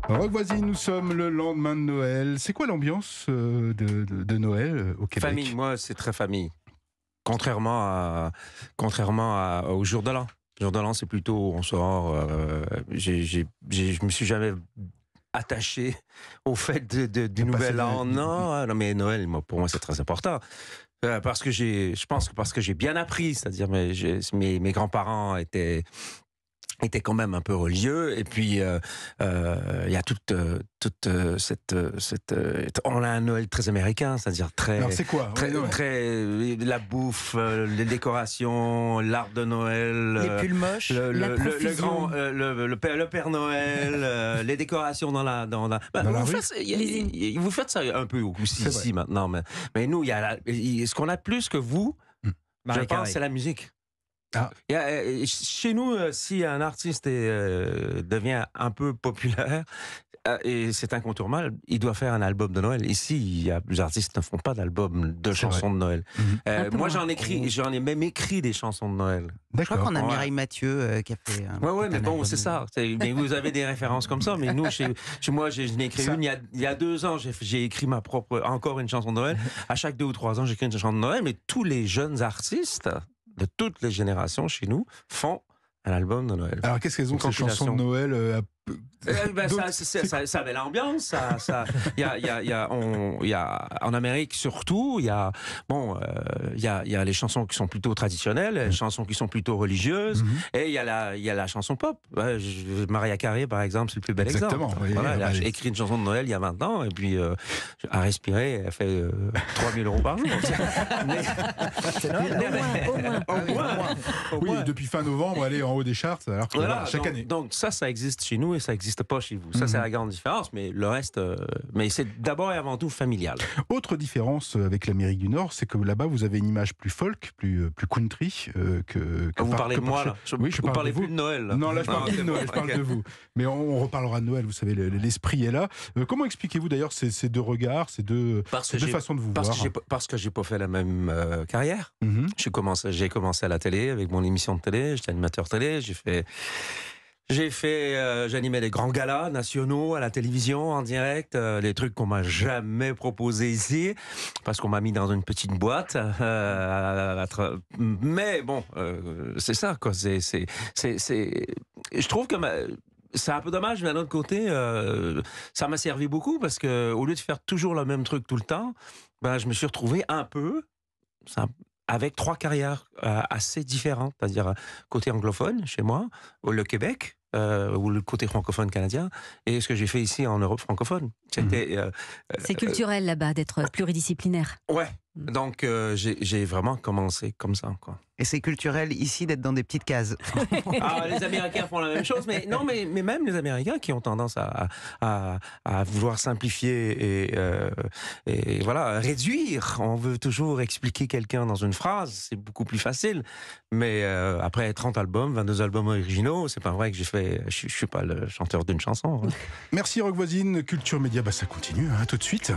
Rock voisine, nous sommes le lendemain de Noël. C'est quoi l'ambiance de Noël au Québec? Famille, moi, c'est très famille. Contrairement au jour de l'an. Le jour de l'an, c'est plutôt on sort. Je me suis jamais attaché au fait du nouvel an. Non, non, mais Noël, pour moi, c'est très important. Parce que je pense que parce que j'ai bien appris, c'est-à-dire mes grands-parents étaient quand même un peu religieux, et puis il y a toute cette on a un Noël très américain, c'est-à-dire très. Alors c'est quoi? Très la bouffe, les décorations, l'arbre de Noël, les pulls moches, le Père Noël, les décorations dans la rue. Vous faites ça un peu aussi ici maintenant, mais nous, il y a ce qu'on a plus que vous, je pense, c'est la musique. Ah. Chez nous, si un artiste devient un peu populaire, et c'est incontournable, il doit faire un album de Noël. Ici, il y a plusieurs artistes qui ne font pas d'album de chansons de Noël. Moi, j'en ai même écrit des chansons de Noël. Je crois qu'on a Mireille Mathieu qui a fait un mais bon, c'est ça. Mais vous avez des références comme ça, mais nous, chez moi, je n'ai écrit une il y a 2 ans, j'ai écrit encore une chanson de Noël. À chaque 2 ou 3 ans, j'écris une chanson de Noël, mais tous les jeunes artistes de toutes les générations chez nous font un album de Noël. Alors qu'est-ce qu'elles ont, ces chansons de Noël? Ça met l'ambiance. Il y a en Amérique surtout, il y a les chansons qui sont plutôt traditionnelles, les chansons qui sont plutôt religieuses, et il y a la chanson pop. Mariah Carey, par exemple, c'est le plus bel exemple. Voilà, elle a écrit une chanson de Noël il y a 20 ans, et puis à respirer, elle fait 3 000 € par jour. C'est Noël, au moins. Oui, depuis fin novembre, elle est en haut des charts, alors que chaque année. Donc ça existe chez nous et ça n'existe pas chez vous. Ça, c'est la grande différence, mais le reste, mais c'est d'abord et avant tout familial. Autre différence avec l'Amérique du Nord, c'est que là-bas, vous avez une image plus folk, plus country que vous parlez de moi, là. Oui, je parle de vous. Plus de Noël. Là. Non, là, je parle plus de Noël, je parle de vous. Mais on reparlera de Noël, vous savez, l'esprit est là. Comment expliquez-vous d'ailleurs ces deux regards, ces deux façons de vous voir? Parce que j'ai pas fait la même carrière. J'ai commencé à la télé, avec mon émission de télé, j'étais animateur télé, j'animais des grands galas nationaux à la télévision, en direct, des trucs qu'on m'a jamais proposés ici, parce qu'on m'a mis dans une petite boîte. Mais bon, c'est ça, quoi. Je trouve que c'est un peu dommage, mais d'un autre côté, ça m'a servi beaucoup, parce que au lieu de faire toujours le même truc tout le temps, je me suis retrouvé un peu avec 3 carrières assez différentes, c'est-à-dire côté anglophone chez moi, le Québec, ou le côté francophone canadien, et ce que j'ai fait ici en Europe francophone. C'est culturel là-bas d'être pluridisciplinaire. Ouais, donc j'ai vraiment commencé comme ça, quoi. Et c'est culturel ici d'être dans des petites cases. Les Américains font la même chose, mais même les Américains qui ont tendance à vouloir simplifier et voilà, réduire. On veut toujours expliquer quelqu'un dans une phrase, c'est beaucoup plus facile. Mais après 30 albums, 22 albums originaux, c'est pas vrai que je suis pas le chanteur d'une chanson. Merci Rock voisine, Culture Média, ça continue, tout de suite.